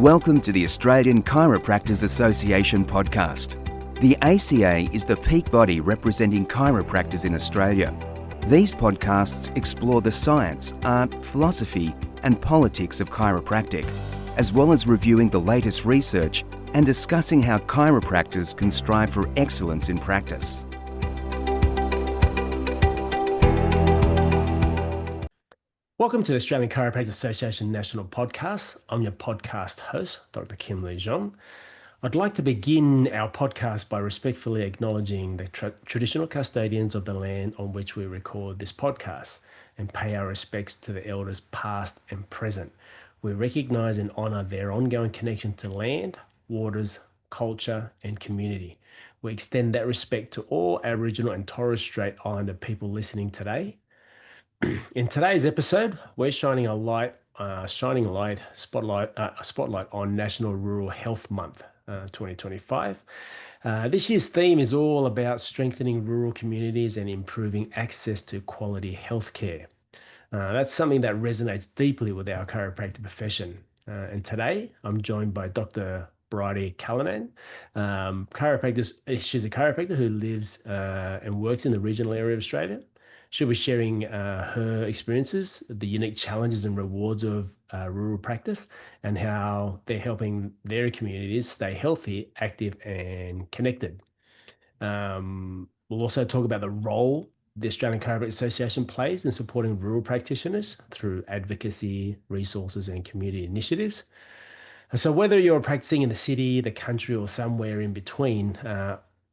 Welcome to the Australian Chiropractors Association podcast. The ACA is the peak body representing chiropractors in Australia. These podcasts explore the science, art, philosophy, and politics of chiropractic, as well as reviewing the latest research and discussing how chiropractors can strive for excellence in practice. Welcome to the Australian Chiropractors Association National Podcast. I'm your podcast host, Dr Kim Lie Jom. I'd like to begin our podcast by respectfully acknowledging the traditional custodians of the land on which we record this podcast and pay our respects to the elders past and present. We recognise and honour their ongoing connection to land, waters, culture and community. We extend that respect to all Aboriginal and Torres Strait Islander people listening today. In today's episode, we're shining a spotlight on National Rural Health Month 2025. This year's theme is all about strengthening rural communities and improving access to quality healthcare. That's something that resonates deeply with our chiropractic profession. And today, I'm joined by Dr Bridie Cullinane. She's a chiropractor who lives and works in the regional area of Australia. She'll be sharing her experiences, the unique challenges and rewards of rural practice, and how they're helping their communities stay healthy, active, and connected. We'll also talk about the role the Australian Chiropractic Association plays in supporting rural practitioners through advocacy, resources, and community initiatives. And so whether you're practicing in the city, the country, or somewhere in between,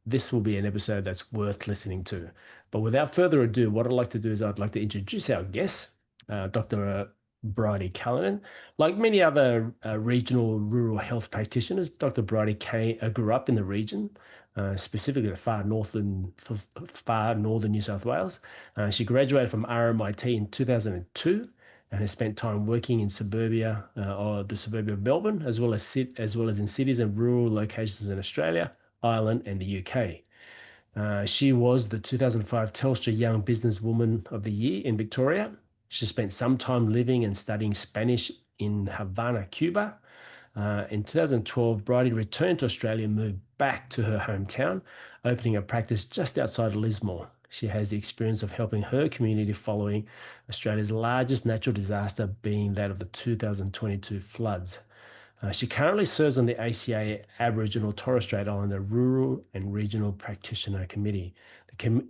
this will be an episode that's worth listening to. But without further ado, what I'd like to do is I'd like to introduce our guest, Dr. Bridie Cullinane. Like many other regional rural health practitioners, Dr. Bridie grew up in the region, specifically the far northern New South Wales. She graduated from RMIT in 2002 and has spent time working in suburbia or the suburbia of Melbourne, as well as in cities and rural locations in Australia, Ireland and the UK. She was the 2005 Telstra Young Businesswoman of the Year in Victoria. She spent some time living and studying Spanish in Havana, Cuba. In 2012, Bridie returned to Australia and moved back to her hometown, opening a practice just outside of Lismore. She has the experience of helping her community following Australia's largest natural disaster being that of the 2022 floods. She currently serves on the ACA Aboriginal Torres Strait Islander Rural and Regional Practitioner Committee.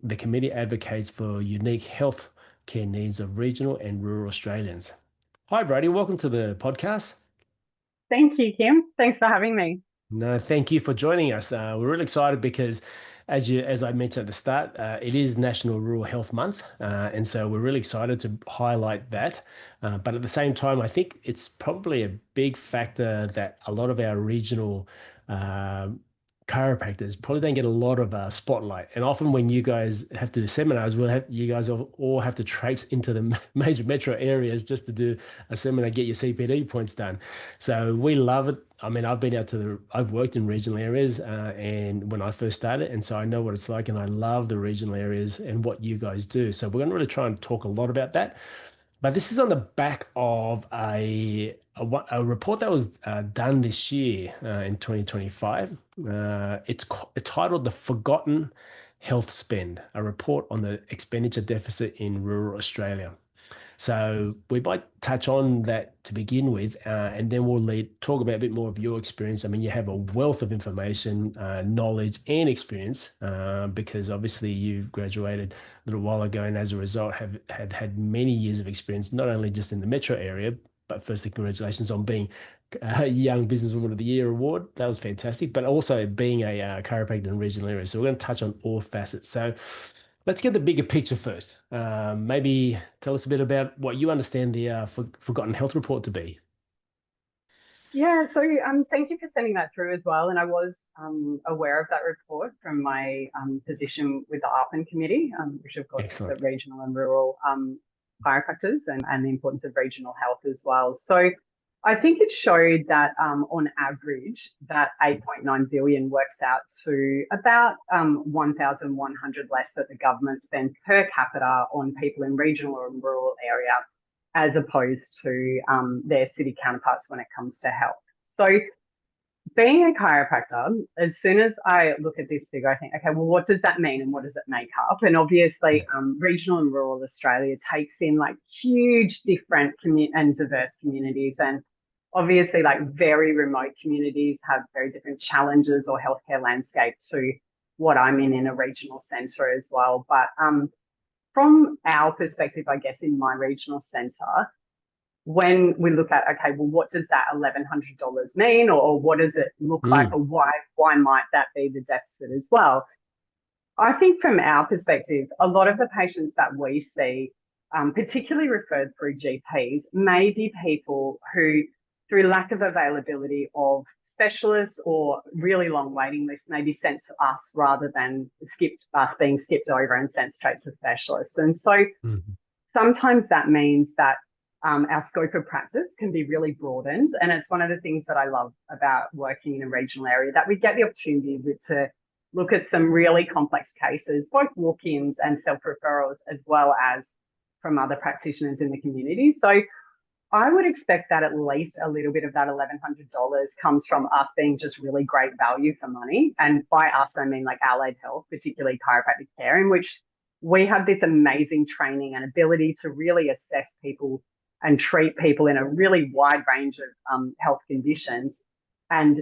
The committee advocates for unique health care needs of regional and rural Australians. Hi, Bridie. Welcome to the podcast. Thank you, Kim. Thanks for having me. No, thank you for joining us. We're really excited because, as I mentioned at the start, it is National Rural Health Month, and so we're really excited to highlight that. But at the same time, I think it's probably a big factor that a lot of our regional chiropractors probably don't get a lot of spotlight. And often when you guys have to do seminars, you guys all have to traipse into the major metro areas just to do a seminar, get your CPD points done. So we love it. I mean, I've worked in regional areas and when I first started, and so I know what it's like, and I love the regional areas and what you guys do. So we're going to really try and talk a lot about that. But this is on the back of a report that was done this year in 2025. It's titled "The Forgotten Health Spend: A Report on the Expenditure Deficit in Rural Australia." So we might touch on that to begin with, and then we'll talk about a bit more of your experience. I mean, you have a wealth of information, knowledge and experience, because obviously you've graduated a little while ago and as a result have had many years of experience, not only just in the metro area, but firstly, congratulations on being a Young Businesswoman of the Year award. That was fantastic, but also being a chiropractor in regional areas. So we're going to touch on all facets. So let's get the bigger picture first. Maybe tell us a bit about what you understand the Forgotten Health Report to be. Yeah, so thank you for sending that through as well. And I was aware of that report from my position with the ARRPN Committee, which of course Excellent. is the regional and rural chiropractors and the importance of regional health as well. So I think it showed that on average, that 8.9 billion works out to about 1,100 less that the government spends per capita on people in regional or rural area, as opposed to their city counterparts when it comes to health. So being a chiropractor, as soon as I look at this figure, I think, okay, well, what does that mean and what does it make up? And obviously, regional and rural Australia takes in like huge different and diverse communities. And obviously, like very remote communities have very different challenges or healthcare landscape to what I'm in a regional centre as well. But from our perspective, I guess, in my regional centre, when we look at, okay, well, what does that $1,100 mean, or what does it look like, or why might that be the deficit as well? I think from our perspective, a lot of the patients that we see, particularly referred through GPs, may be people who, through lack of availability of specialists or really long waiting lists, may be sent to us rather than being skipped over and sent straight to specialists. And so sometimes that means that our scope of practice can be really broadened. And it's one of the things that I love about working in a regional area, that we get the opportunity to look at some really complex cases, both walk-ins and self-referrals, as well as from other practitioners in the community. So I would expect that at least a little bit of that $1,100 comes from us being just really great value for money. And by us, I mean like allied health, particularly chiropractic care, in which we have this amazing training and ability to really assess people and treat people in a really wide range of health conditions. And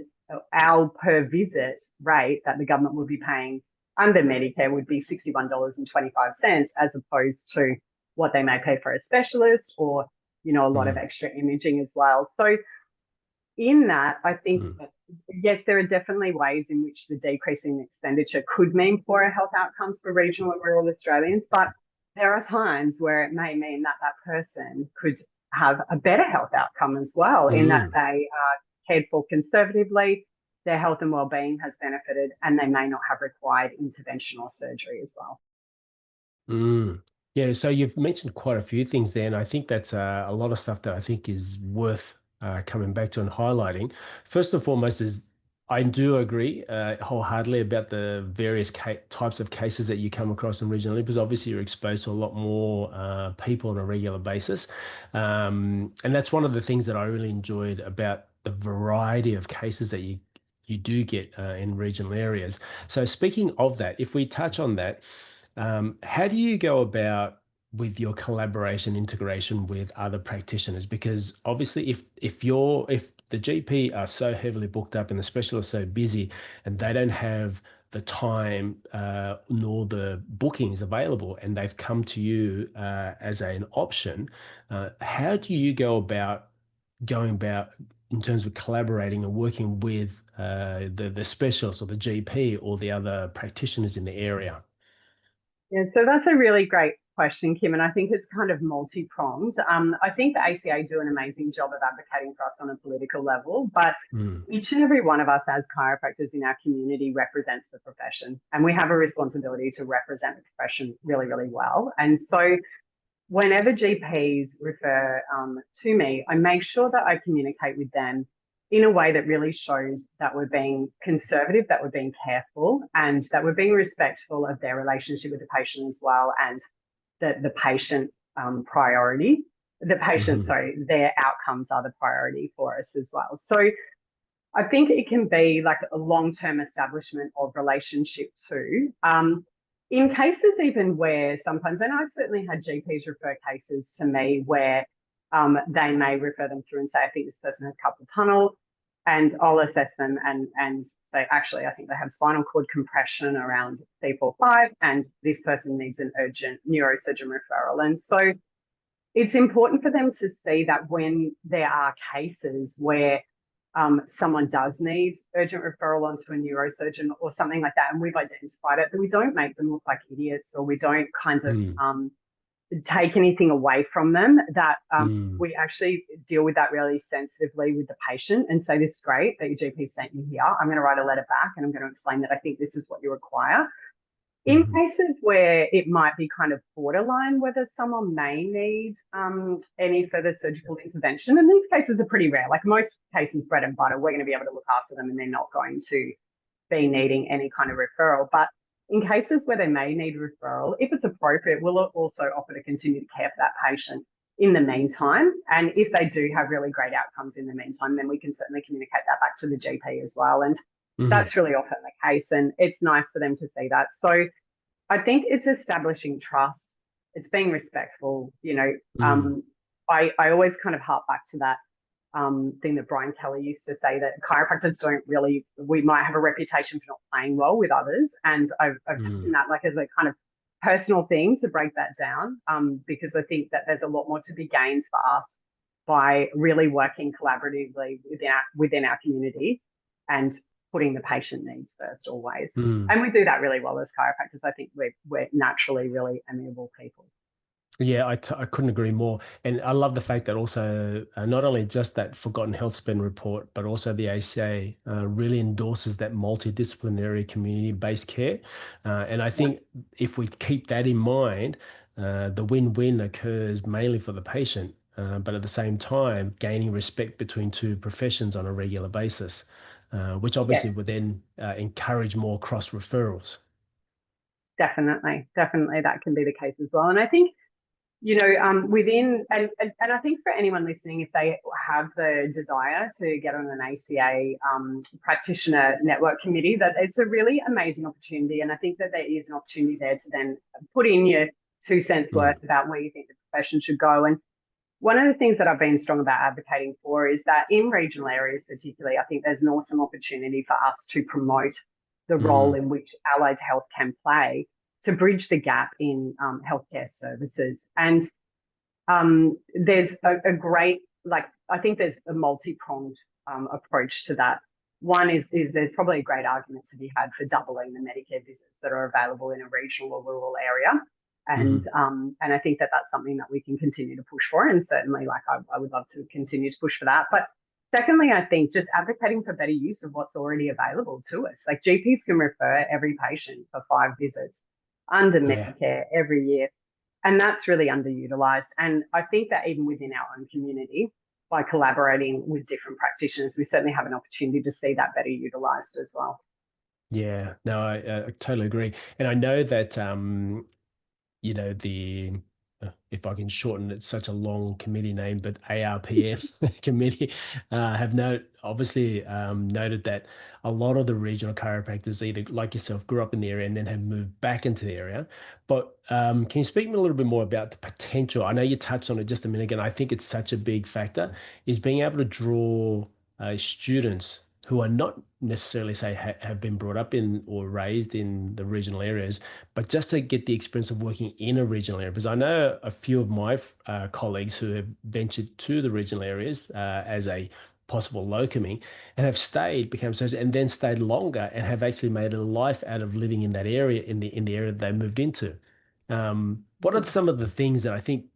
our per visit rate that the government would be paying under Medicare would be $61.25, as opposed to what they may pay for a specialist or, you know, a lot of extra imaging as well. So in that, I think that, yes, there are definitely ways in which the decrease in expenditure could mean poorer health outcomes for regional and rural Australians, but there are times where it may mean that that person could have a better health outcome as well, in that they are cared for conservatively, their health and well-being has benefited, and they may not have required intervention or surgery as well. Yeah, so you've mentioned quite a few things there, and I think that's a lot of stuff that I think is worth coming back to and highlighting. First and foremost is I do agree wholeheartedly about the various types of cases that you come across in regional, because obviously you're exposed to a lot more people on a regular basis. And that's one of the things that I really enjoyed about the variety of cases that you do get in regional areas. So speaking of that, if we touch on that, how do you go about with your collaboration integration with other practitioners? Because obviously if the GP are so heavily booked up and the specialists so busy and they don't have the time nor the bookings available, and they've come to you as an option, how do you go about going about in terms of collaborating and working with the specialist or the GP or the other practitioners in the area? Yeah, so that's a really great question, Kim, and I think it's kind of multi-pronged. I think the ACA do an amazing job of advocating for us on a political level, but each and every one of us as chiropractors in our community represents the profession, and we have a responsibility to represent the profession really, really well. And so whenever GPs refer to me, I make sure that I communicate with them in a way that really shows that we're being conservative, that we're being careful, and that we're being respectful of their relationship with the patient as well, and the patient priority. Their outcomes are the priority for us as well. So I think it can be like a long-term establishment of relationship too. In cases even where sometimes, and I've certainly had GPs refer cases to me where they may refer them through and say, I think this person has carpal tunnel, and I'll assess them and say, actually, I think they have spinal cord compression around C4-5, and this person needs an urgent neurosurgeon referral. And so it's important for them to see that when there are cases where someone does need urgent referral onto a neurosurgeon or something like that, and we've identified it, that we don't make them look like idiots, or we don't kind of take anything away from them, that we actually deal with that really sensitively with the patient and say, this is great that your GP sent you here. I'm going to write a letter back and I'm going to explain that I think this is what you require. In cases where it might be kind of borderline, whether someone may need any further surgical intervention, and these cases are pretty rare. Like most cases, bread and butter, we're going to be able to look after them and they're not going to be needing any kind of referral. But in cases where they may need referral, if it's appropriate, we'll also offer to continue to care for that patient in the meantime. And if they do have really great outcomes in the meantime, then we can certainly communicate that back to the GP as well. And that's really often the case. And it's nice for them to see that. So I think it's establishing trust. It's being respectful. I always kind of harp back to that thing that Brian Kelly used to say, that chiropractors we might have a reputation for not playing well with others. And I've taken that like as a kind of personal thing to break that down, because I think that there's a lot more to be gained for us by really working collaboratively within our community and putting the patient needs first always. And we do that really well as chiropractors. I think we're naturally really amiable people. Yeah, I couldn't agree more. And I love the fact that also not only just that Forgotten Health Spend report, but also the ACA really endorses that multidisciplinary community-based care. And I think if we keep that in mind, the win-win occurs mainly for the patient, but at the same time, gaining respect between two professions on a regular basis, which obviously would then encourage more cross referrals. Definitely that can be the case as well. And I think, within, and I think for anyone listening, if they have the desire to get on an ACA practitioner network committee, that it's a really amazing opportunity. And I think that there is an opportunity there to then put in your 2 cents worth about where you think the profession should go. And one of the things that I've been strong about advocating for is that in regional areas particularly, I think there's an awesome opportunity for us to promote the role in which allied health can play to bridge the gap in healthcare services. And there's a great, I think there's a multi-pronged approach to that. One is there's probably a great argument to be had for doubling the Medicare visits that are available in a regional or rural area. And I think that that's something that we can continue to push for. And certainly, I would love to continue to push for that. But secondly, I think just advocating for better use of what's already available to us. Like GPs can refer every patient for 5 visits under Medicare every year. And that's really underutilized. And I think that even within our own community, by collaborating with different practitioners, we certainly have an opportunity to see that better utilized as well. Yeah, no, I totally agree. And I know that, if I can shorten it, such a long committee name, but ARRPN Committee have obviously noted that a lot of the regional chiropractors, either like yourself, grew up in the area and then have moved back into the area. But can you speak to me a little bit more about the potential? I know you touched on it just a minute ago. I think it's such a big factor, is being able to draw students who are not necessarily have been brought up in or raised in the regional areas, but just to get the experience of working in a regional area. Because I know a few of my colleagues who have ventured to the regional areas as a possible locuming and have become surgeons, and then stayed longer and have actually made a life out of living in that area, in the area that they moved into. What are some of the things that I think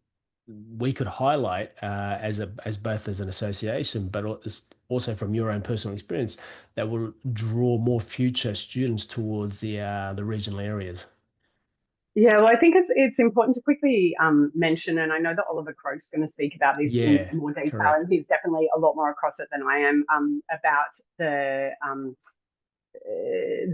we could highlight as both as an association, but also from your own personal experience, that will draw more future students towards the regional areas? Yeah, well, I think it's important to quickly mention, and I know that Oliver Croke's going to speak about this in more detail, and he's definitely a lot more across it than I am, about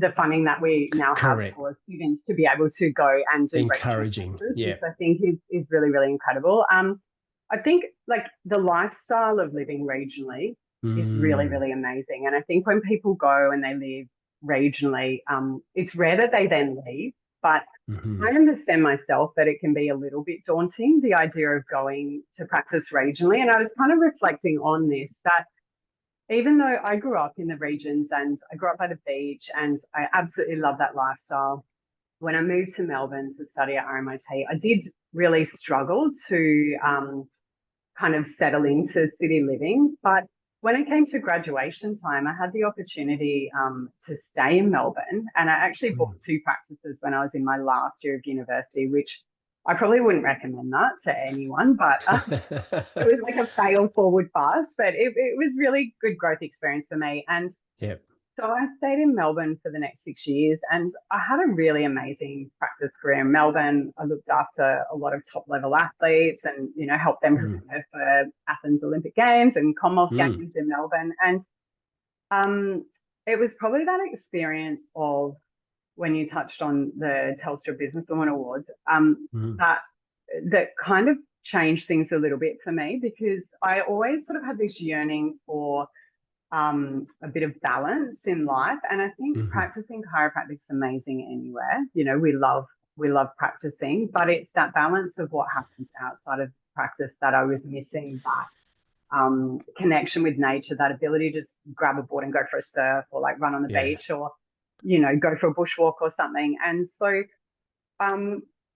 the funding that we now have for students to be able to go and do encouraging, which I think is really, really incredible. I think the lifestyle of living regionally is really, really amazing. And I think when people go and they live regionally, it's rare that they then leave, but I understand myself that it can be a little bit daunting, the idea of going to practice regionally. And I was kind of reflecting on this, that even though I grew up in the regions and I grew up by the beach and I absolutely love that lifestyle, when I moved to Melbourne to study at RMIT, I did really struggle to kind of settle into city living. But when it came to graduation time, I had the opportunity to stay in Melbourne, and I actually bought 2 practices when I was in my last year of university, which I probably wouldn't recommend that to anyone, but it was like a fail forward fast, but it was really good growth experience for me. And so I stayed in Melbourne for the next 6 years, and I had a really amazing practice career in Melbourne. I looked after a lot of top level athletes and, helped them prepare for Athens Olympic Games and Commonwealth Games in Melbourne. And it was probably that experience of, when you touched on the Telstra Businesswoman Awards, that kind of changed things a little bit for me, because I always sort of had this yearning for a bit of balance in life. And I think practicing chiropractic is amazing anywhere. You know, we love practicing, but it's that balance of what happens outside of practice that I was missing. That connection with nature, that ability to just grab a board and go for a surf, or like run on the beach, or, you know, go for a bushwalk or something. And so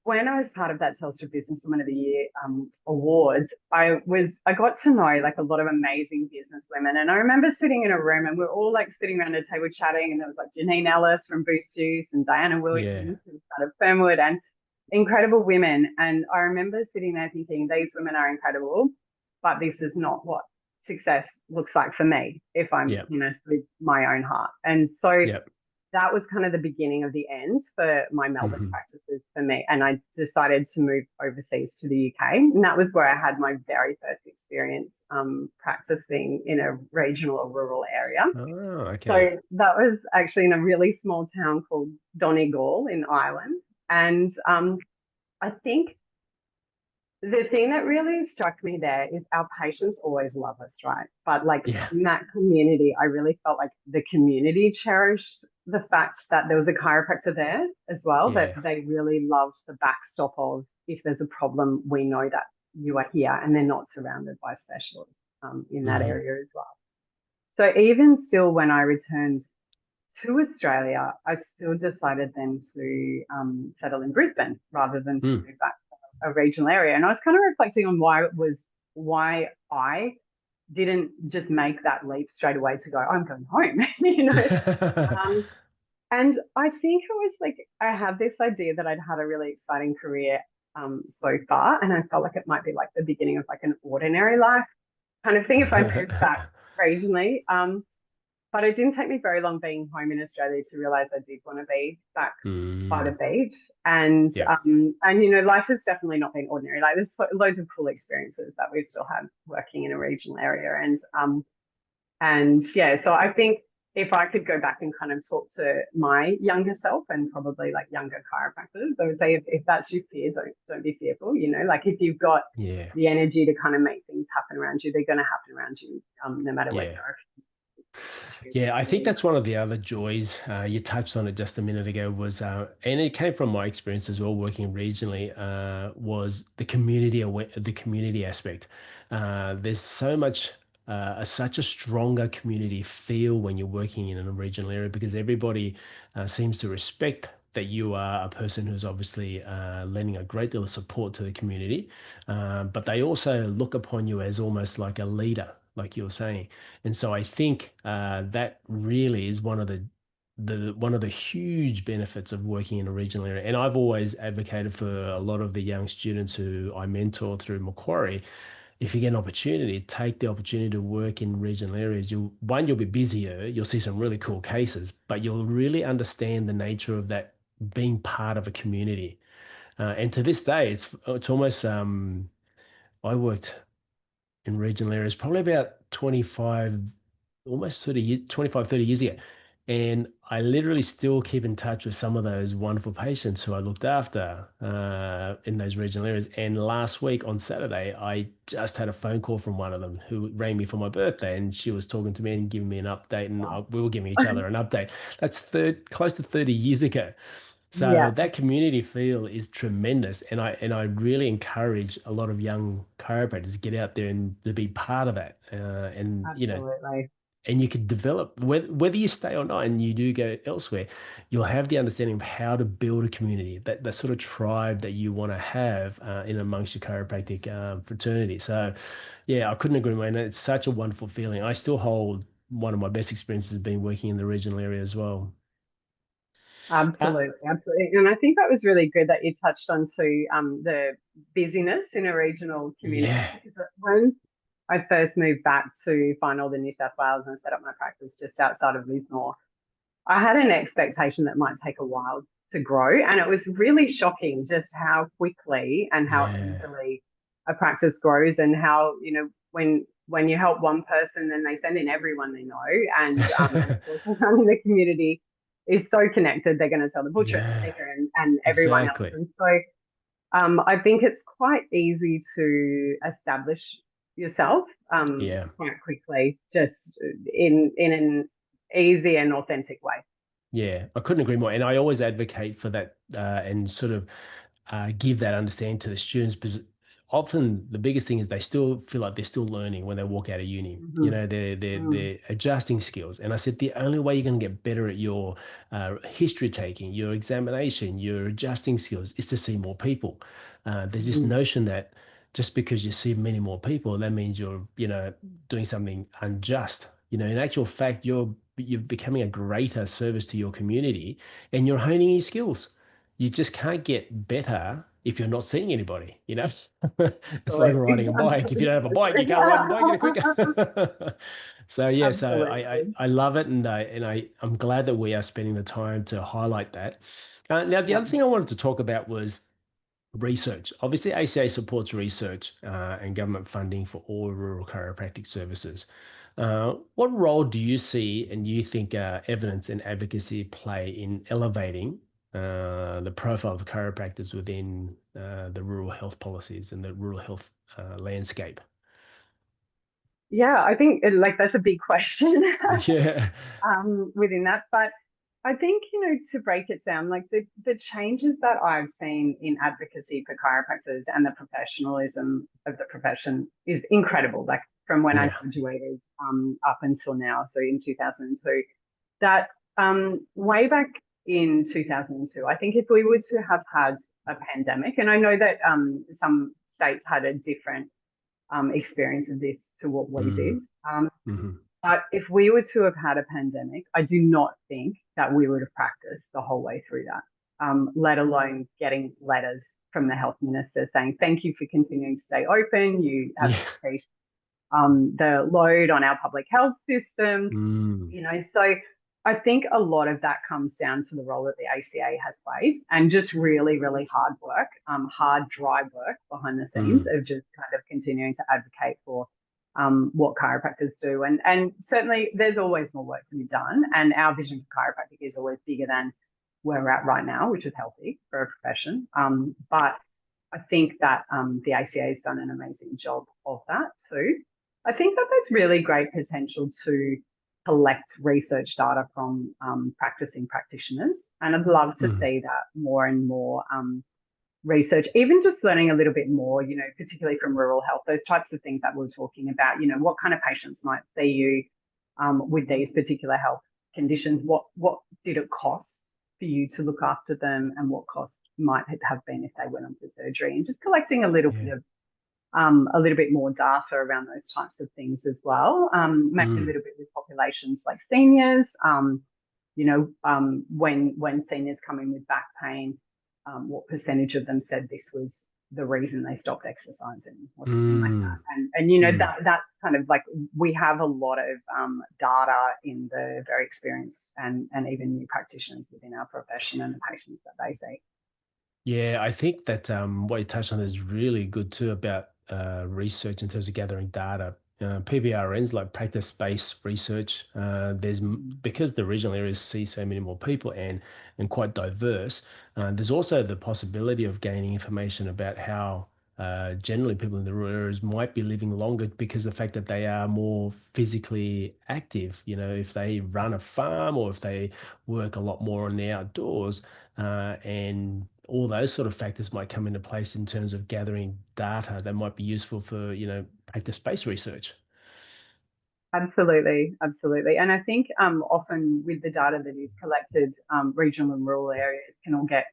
when I was part of that Telstra Businesswoman of the Year awards, I got to know like a lot of amazing business women. And I remember sitting in a room and we're all like sitting around a table chatting, and there was like Janine Ellis from Boost Juice and Diana Williams who started Fernwood, and incredible women. And I remember sitting there thinking, these women are incredible, but this is not what success looks like for me if I'm, you know, with my own heart. And so that was kind of the beginning of the end for my Melbourne practices for me. And I decided to move overseas to the UK. And that was where I had my very first experience practicing in a regional or rural area. Oh, okay. So that was actually in a really small town called Donegal in Ireland. And I think the thing that really struck me there is our patients always love us, right? But like in that community, I really felt like the community cherished the fact that there was a chiropractor there as well, that they really loved the backstop of, if there's a problem, we know that you are here, and they're not surrounded by specialists in that area as well. So even still, when I returned to Australia, I still decided then to settle in Brisbane rather than to move back to a regional area. And I was kind of reflecting on why I didn't just make that leap straight away to go, I'm going home, you know. And I think it was like, I had this idea that I'd had a really exciting career so far, and I felt like it might be like the beginning of like an ordinary life kind of thing if I moved back regionally. But it didn't take me very long being home in Australia to realise I did want to be back by the beach. And you know, life has definitely not been ordinary. Like, there's loads of cool experiences that we still have working in a regional area. And yeah, so I think if I could go back and kind of talk to my younger self, and probably like younger chiropractors, I would say if that's your fear, don't be fearful. You know, like if you've got the energy to kind of make things happen around you, they're going to happen around you, no matter where you are. Yeah, I think that's one of the other joys. You touched on it just a minute ago, was, and it came from my experience as well, working regionally, was the community aspect. There's so much, such a stronger community feel when you're working in a regional area, because everybody seems to respect that you are a person who's obviously lending a great deal of support to the community, but they also look upon you as almost like a leader, like you were saying. And so I think that really is one of the huge benefits of working in a regional area. And I've always advocated for a lot of the young students who I mentor through Macquarie, if you get an opportunity, take the opportunity to work in regional areas. You'll be busier, you'll see some really cool cases, but you'll really understand the nature of that, being part of a community. And to this day, it's almost, I worked in regional areas probably about 25, almost 30 years, 25, 30 years ago. And I literally still keep in touch with some of those wonderful patients who I looked after in those regional areas. And last week on Saturday, I just had a phone call from one of them who rang me for my birthday, and she was talking to me and giving me an update, and we were giving each other an update. That's close to 30 years ago. So that community feel is tremendous, and I really encourage a lot of young chiropractors to get out there and to be part of that. And Absolutely. you know, and you can develop, whether you stay or not, and you do go elsewhere, you'll have the understanding of how to build a community, that sort of tribe that you want to have in amongst your chiropractic fraternity. So, yeah, I couldn't agree more. And it's such a wonderful feeling. I still hold one of my best experiences being working in the regional area as well. Absolutely. And I think that was really good that you touched on to the busyness in a regional community. Because when I first moved back to far northern New South Wales and set up my practice just outside of Lismore, I had an expectation that might take a while to grow. And it was really shocking just how quickly and how easily a practice grows, and how, you know, when you help one person, then they send in everyone they know. And of course, everyone in the community is so connected, they're going to tell the butcher and the baker and everyone else. And so I think it's quite easy to establish yourself Yeah. quite quickly, just in an easy and authentic way. Yeah, I couldn't agree more. And I always advocate for that and sort of give that understanding to the students, because often the biggest thing is they still feel like they're still learning when they walk out of uni. You Mm-hmm. know, they're adjusting skills. And I said the only way you're going to get better at your history taking, your examination, your adjusting skills is to see more people. There's this Mm-hmm. notion that just because you see many more people, that means you're, doing something unjust. In actual fact, you're becoming a greater service to your community and you're honing your skills. You just can't get better if you're not seeing anybody, It's like riding a bike. If you don't have a bike, you can't ride the bike any quicker. So yeah, so Absolutely. I love it, and I'm glad that we are spending the time to highlight that. Now, the Yeah. other thing I wanted to talk about was research. Obviously, ACA supports research and government funding for all rural chiropractic services. What role do you see and you think evidence and advocacy play in elevating the profile of chiropractors within the rural health policies and the rural health landscape? Yeah, I think like that's a big question Yeah. within that. But I think, to break it down, like the changes that I've seen in advocacy for chiropractors and the professionalism of the profession is incredible. Like from when I Yeah. graduated up until now, so in 2002, that way back in 2002, I think if we were to have had a pandemic, and I know that some states had a different experience of this to what we did. Mm. Hmm. But if we were to have had a pandemic, I do not think that we would have practiced the whole way through that, let alone getting letters from the health minister saying, thank you for continuing to stay open. You have Yeah. increased the load on our public health system, Mm. So I think a lot of that comes down to the role that the ACA has played and just really, really hard work, hard, dry work behind the scenes Mm. of just kind of continuing to advocate for what chiropractors do. And certainly there's always more work to be done. And our vision for chiropractic is always bigger than where we're at right now, which is healthy for a profession. But I think that the ACA has done an amazing job of that too. I think that there's really great potential to collect research data from practicing practitioners. And I'd love to Mm. see that more and more research, even just learning a little bit more, particularly from rural health, those types of things that we're talking about, what kind of patients might see you with these particular health conditions, what did it cost for you to look after them, and what cost might have been if they went on for surgery, and just collecting a little Yeah. bit of a little bit more data around those types of things as well. Maybe a Mm. little bit with populations like seniors. When seniors come in with back pain, what percentage of them said this was the reason they stopped exercising or something like Mm. that. And Mm. that's kind of like, we have a lot of data in the very experienced and even new practitioners within our profession and the patients that they see. Yeah, I think that what you touched on is really good too about research in terms of gathering data. PBRNs, like practice-based research, because the regional areas see so many more people and quite diverse. There's also the possibility of gaining information about how generally people in the rural areas might be living longer because of the fact that they are more physically active. If they run a farm or if they work a lot more in the outdoors, and all those sort of factors might come into place in terms of gathering data that might be useful for, practice-based research. Absolutely, absolutely. And I think often with the data that is collected, regional and rural areas can all get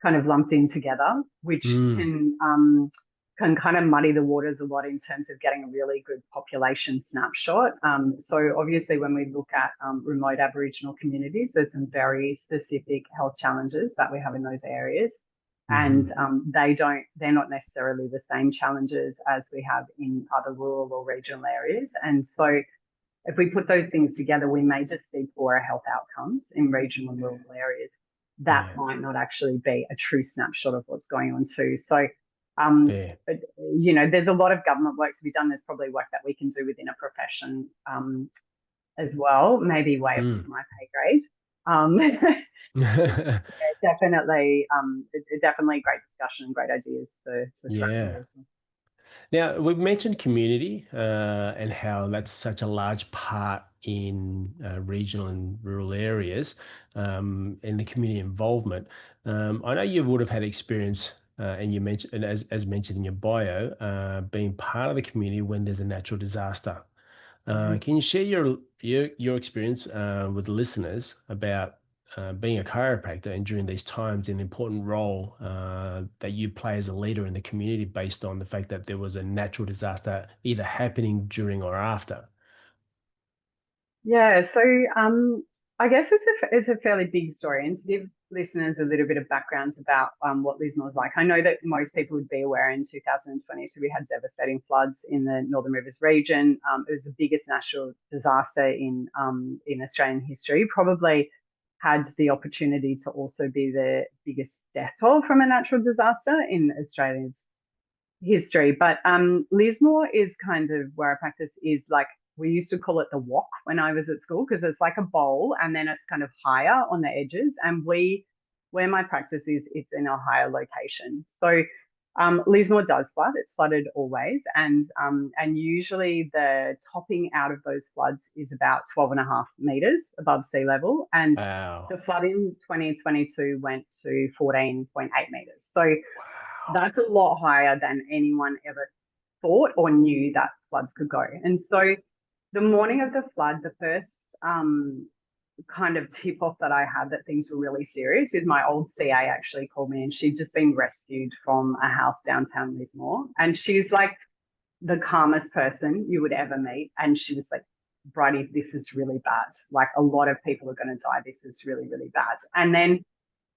kind of lumped in together, which Mm. can kind of muddy the waters a lot in terms of getting a really good population snapshot. So obviously when we look at remote Aboriginal communities, there's some very specific health challenges that we have in those areas. And Hmm. they're not necessarily the same challenges as we have in other rural or regional areas. And so if we put those things together, we may just see poorer health outcomes in regional and rural areas. That Yeah, might not actually be a true snapshot of what's going on too. So, fair. there's a lot of government work to be done. There's probably work that we can do within a profession as well, maybe way above Mm. my pay grade. Definitely, definitely great discussion and great ideas to throw in Yeah. there as well. Now, we've mentioned community and how that's such a large part in regional and rural areas and the community involvement. I know you would have had experience, and you mentioned, and as mentioned in your bio, being part of the community when there's a natural disaster. Mhm. Can you share your experience with the listeners about being a chiropractor and during these times, an important role that you play as a leader in the community based on the fact that there was a natural disaster either happening during or after? Yeah, so I guess it's a fairly big story, and to give listeners a little bit of background about what Lismore is like. I know that most people would be aware in 2020, so we had devastating floods in the Northern Rivers region. It was the biggest natural disaster in Australian history. Probably had the opportunity to also be the biggest death toll from a natural disaster in Australia's history. But Lismore is kind of where I practice is like we used to call it the wok when I was at school because it's like a bowl and then it's kind of higher on the edges. And where my practice is, it's in a higher location. So Lismore does flood. It's flooded always, and usually the topping out of those floods is about 12.5 meters above sea level, and Wow. the flood in 2022 went to 14.8 meters. So Wow. that's a lot higher than anyone ever thought or knew that floods could go. And so the morning of the flood, the first kind of tip off that I had that things were really serious is my old CA actually called me, and she'd just been rescued from a house downtown Lismore. And she's like the calmest person you would ever meet. And she was like, Bridie, this is really bad. Like a lot of people are going to die. This is really, really bad. And then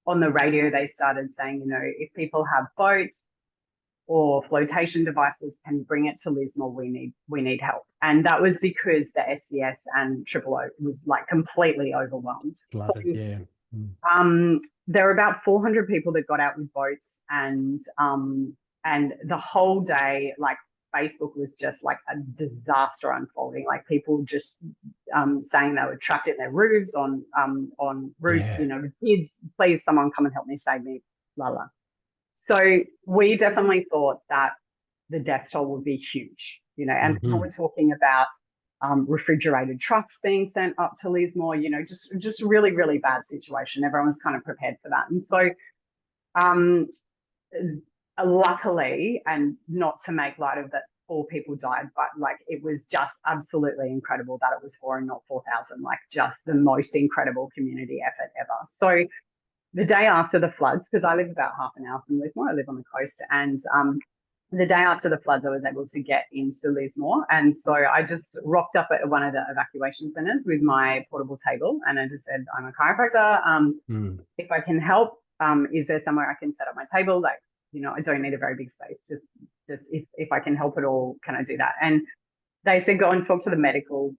on the radio, they started saying, if people have boats or flotation devices, can you bring it to Lismore? We need help. And that was because the SES and Triple O was like completely overwhelmed. So Flooded. Yeah. Mm. there were about 400 people that got out with boats, and the whole day, like Facebook was just like a disaster unfolding. Like people just saying they were trapped in their roofs on roofs, Yeah. with kids. Please, someone come and help me, save me, la la. So we definitely thought that the death toll would be huge, and people Hmm. were talking about refrigerated trucks being sent up to Lismore, just really, really bad situation. Everyone was kind of prepared for that. And so um, luckily, and not to make light of that, 4 people died, but like it was just absolutely incredible that it was 4 and not 4,000, like just the most incredible community effort ever. So the day after the floods, because I live about half an hour from Lismore, I live on the coast, and the day after the floods, I was able to get into Lismore. And so I just rocked up at one of the evacuation centres with my portable table, and I just said, I'm a chiropractor. Mm. If I can help, is there somewhere I can set up my table? Like, I don't need a very big space. Just if I can help at all, can I do that? And they said, go and talk to the medical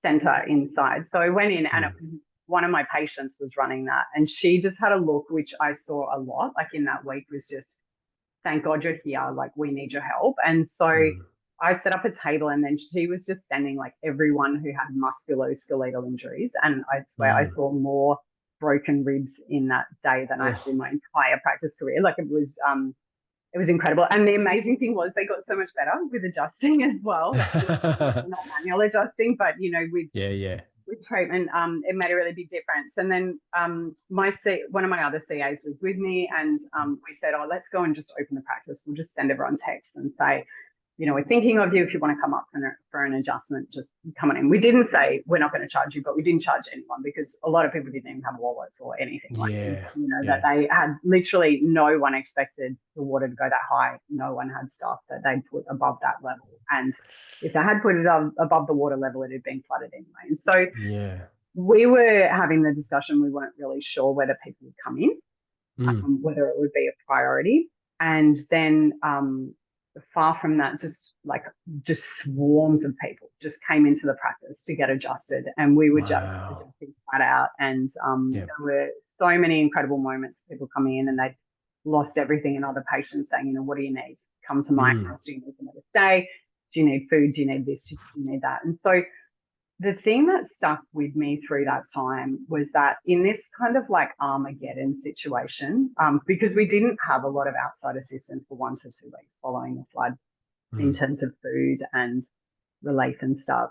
centre inside. So I went in, and it Mm. was one of my patients was running that, and she just had a look, which I saw a lot, like in that week, was just, thank God you're here, like we need your help. And so Mm. I set up a table, and then she was just sending like everyone who had musculoskeletal injuries, and I swear I Mm. saw more broken ribs in that day than I have in Oh. my entire practice career. Like it was incredible. And the amazing thing was they got so much better with adjusting as well, like not manual adjusting, but Yeah, yeah. with treatment, it made a really big difference. And then one of my other CAs was with me, and we said, oh, let's go and just open the practice. We'll just send everyone texts and say, we're thinking of you. If you want to come up for an adjustment, just come on in. We didn't say we're not going to charge you, but we didn't charge anyone because a lot of people didn't even have wallets or anything like that. Yeah, That yeah, they had literally no one expected the water to go that high. No one had stuff that they'd put above that level. And if they had put it above the water level, it had been flooded anyway. And so yeah. we were having the discussion. We weren't really sure whether people would come in, Mm. whether it would be a priority. And then far from that, just swarms of people just came into the practice to get adjusted, and we were just Wow. adjusting flat out. And Yeah. there were so many incredible moments of people coming in and they'd lost everything, and other patients saying, what do you need? Come to my Mm. house. Do you need another stay? Do you need food? Do you need this? Do you need that? And so the thing that stuck with me through that time was that in this kind of like Armageddon situation, because we didn't have a lot of outside assistance for 1 to 2 weeks following the flood in terms of food and relief and stuff.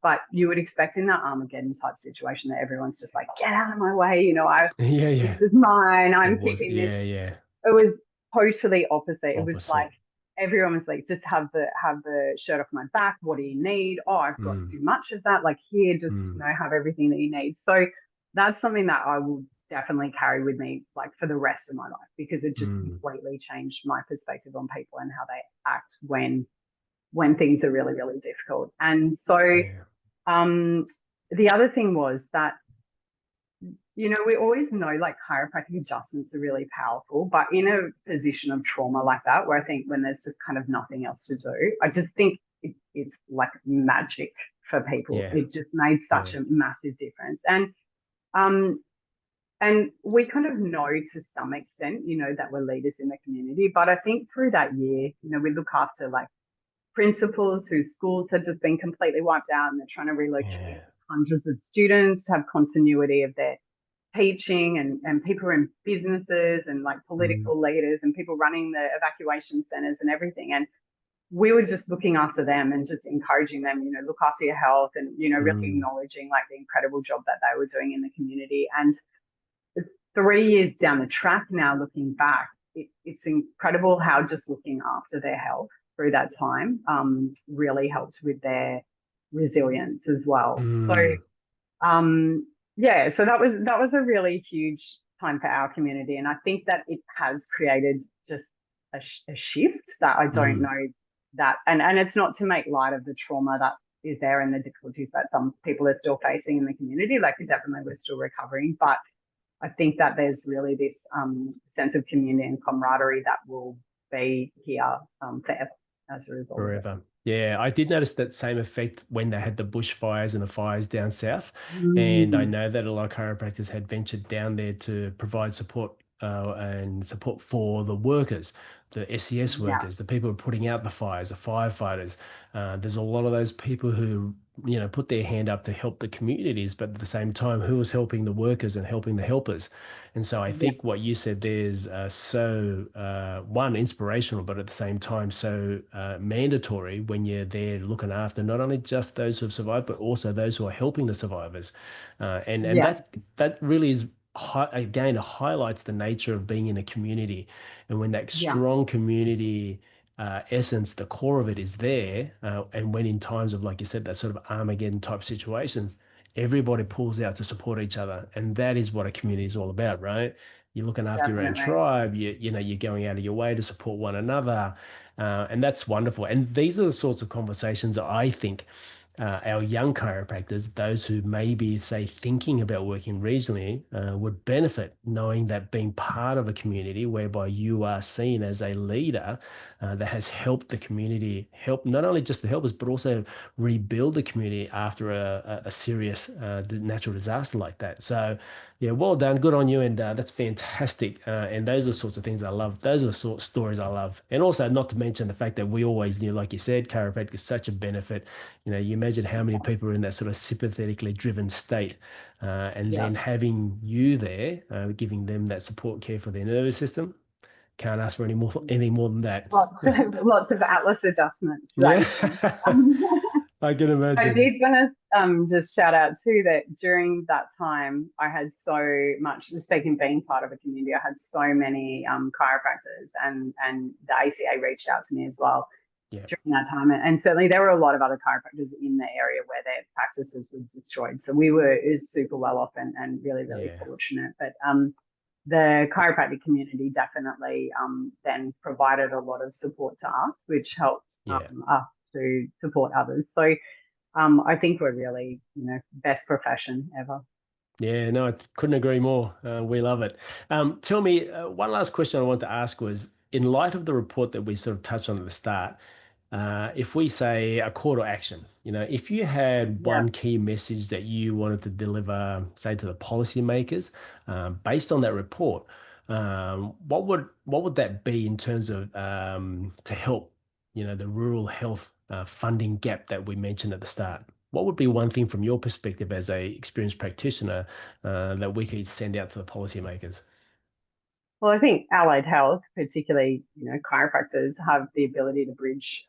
But you would expect in that Armageddon type situation that everyone's just like, get out of my way, Yeah. this is mine, I'm It was, keeping this. yeah. It was totally opposite. It was like everyone was like, just have the shirt off my back. What do you need? Oh, I've got too much of that. Like here, just have everything that you need. So that's something that I will definitely carry with me like for the rest of my life, because it just completely changed my perspective on people and how they act when things are really, really difficult. And so the other thing was that, we always know like chiropractic adjustments are really powerful, but in a position of trauma like that, where I think when there's just kind of nothing else to do, I just think it's like magic for people. Yeah. It just made such a massive difference. And we kind of know to some extent, that we're leaders in the community. But I think through that year, we look after like principals whose schools had just been completely wiped out and they're trying to relocate hundreds of students to have continuity of their teaching, and people in businesses and like political leaders and people running the evacuation centers and everything. And we were just looking after them and just encouraging them, look after your health, and, really acknowledging like the incredible job that they were doing in the community. And 3 years down the track now, looking back, it's incredible how just looking after their health through that time really helped with their resilience as well. So so that was a really huge time for our community, and I think that it has created just a shift that I don't know that, and it's not to make light of the trauma that is there and the difficulties that some people are still facing in the community. Like definitely we're still recovering, but I think that there's really this sense of community and camaraderie that will be here forever as a result. Forever. Yeah, I did notice that same effect when they had the bushfires and the fires down south. And I know that a lot of chiropractors had ventured down there to provide support and support for the workers, the SES workers, the people who are putting out the fires, the firefighters. There's a lot of those people who, put their hand up to help the communities, but at the same time, who was helping the workers and helping the helpers. And so I think what you said there is one, inspirational, but at the same time, so mandatory when you're there looking after not only just those who have survived, but also those who are helping the survivors. And that really is, again, highlights the nature of being in a community. And when that strong community essence, the core of it is there, and when in times of, like you said, that sort of Armageddon type situations, everybody pulls out to support each other, and that is what a community is all about, right? You're looking after your own tribe. You're going out of your way to support one another, and that's wonderful. And these are the sorts of conversations that I think our young chiropractors, those who may be, say, thinking about working regionally, would benefit, knowing that being part of a community whereby you are seen as a leader that has helped the community, help not only just the helpers, but also rebuild the community after a serious natural disaster like that. So, yeah, well done. Good on you. And that's fantastic. And those are the sorts of things I love. Those are the sort of stories I love. And also, not to mention the fact that we always knew, like you said, chiropractic is such a benefit. You imagine how many people are in that sort of sympathetically driven state, and then having you there, giving them that support care for their nervous system. Can't ask for any more than that. Lots of Atlas adjustments. Yeah. I can imagine. I did want to just shout out too that during that time I had so much, speaking being part of a community, I had so many chiropractors and the ACA reached out to me as well during that time. And certainly there were a lot of other chiropractors in the area where their practices were destroyed. So it was super well off and really, really fortunate. But the chiropractic community definitely then provided a lot of support to us, which helped us to support others. So I think we're really, best profession ever. Yeah, no, I couldn't agree more. We love it. Tell me, one last question I wanted to ask was, in light of the report that we sort of touched on at the start, if we say a call to action, if you had one key message that you wanted to deliver, say, to the policymakers, based on that report, what would that be in terms of to help, the rural health funding gap that we mentioned at the start? what would be one thing from your perspective as a experienced practitioner that we could send out to the policymakers? Well, I think allied health, particularly, chiropractors, have the ability to bridge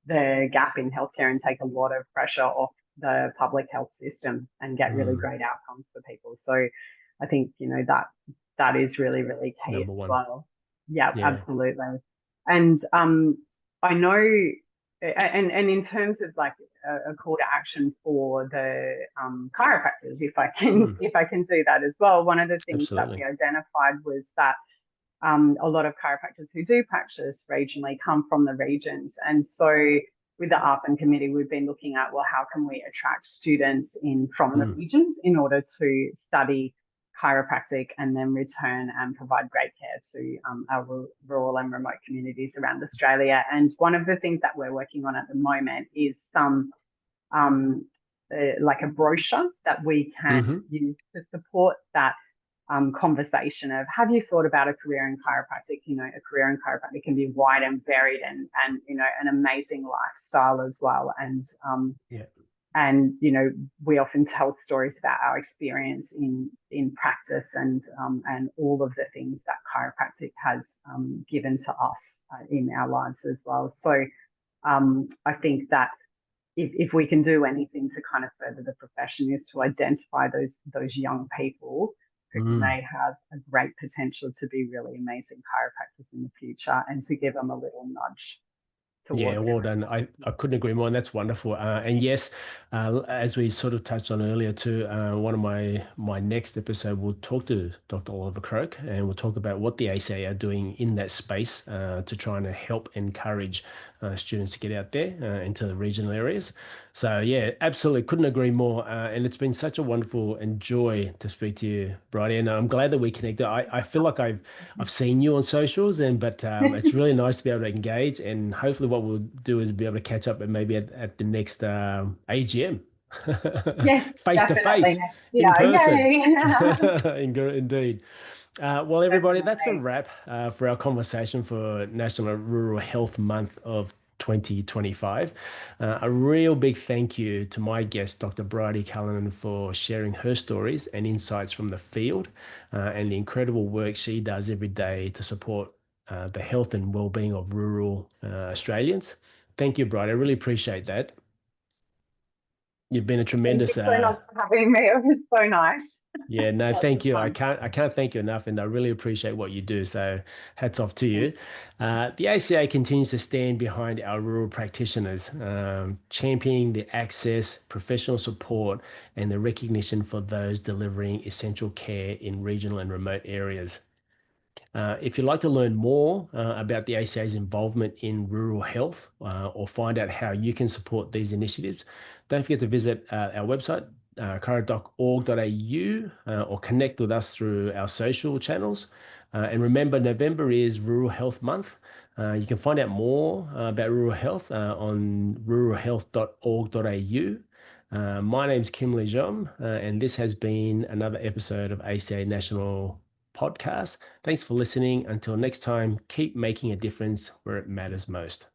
the gap in healthcare and take a lot of pressure off the public health system and get really great outcomes for people. So I think, that is really, really key Number as one. well. Yeah, Yeah. absolutely. And I know, and in terms of like a call to action for the chiropractors, if I can do that as well. One of the things that we identified was that a lot of chiropractors who do practice regionally come from the regions, and so with the ARRPN committee, we've been looking at, well, how can we attract students from the regions in order to study chiropractic and then return and provide great care to our rural and remote communities around Australia. And one of the things that we're working on at the moment is some like a brochure that we can use to support that conversation of, have you thought about a career in chiropractic? A career in chiropractic can be wide and varied and an amazing lifestyle as well. And and we often tell stories about our experience in practice and all of the things that chiropractic has given to us in our lives as well. So I think that if we can do anything to kind of further the profession, is to identify those young people who may have a great potential to be really amazing chiropractors in the future, and to give them a little nudge. Yeah, well done. I couldn't agree more, and that's wonderful. And yes, as we sort of touched on earlier too, one of my next episode, we'll talk to Dr. Oliver Croak, and we'll talk about what the ACA are doing in that space to try and help encourage students to get out there into the regional areas. So yeah, absolutely couldn't agree more. And it's been such a wonderful and joy to speak to you, Bridie. And I'm glad that we connected. I feel like I've seen you on socials, but it's really nice to be able to engage. And hopefully, what we'll do is be able to catch up and maybe at the next AGM. Yes, face to face, in person. Indeed. Well, everybody, that's a wrap for our conversation for National Rural Health Month of 2025. A real big thank you to my guest, Dr. Bridie Cullinane, for sharing her stories and insights from the field and the incredible work she does every day to support the health and well-being of rural Australians. Thank you, Bridie. I really appreciate that. You've been a tremendous. Thank you so much for having me. It was so nice. Yeah, no, thank you. I can't thank you enough, and I really appreciate what you do. So, hats off to you. The ACA continues to stand behind our rural practitioners, championing the access, professional support, and the recognition for those delivering essential care in regional and remote areas. If you'd like to learn more about the ACA's involvement in rural health or find out how you can support these initiatives, don't forget to visit our website, chiro.org.au, or connect with us through our social channels. And remember, November is Rural Health Month. You can find out more about rural health on ruralhealth.org.au. My name's Kim Lie Jom, and this has been another episode of ACA National Podcast. Thanks for listening. Until next time, keep making a difference where it matters most.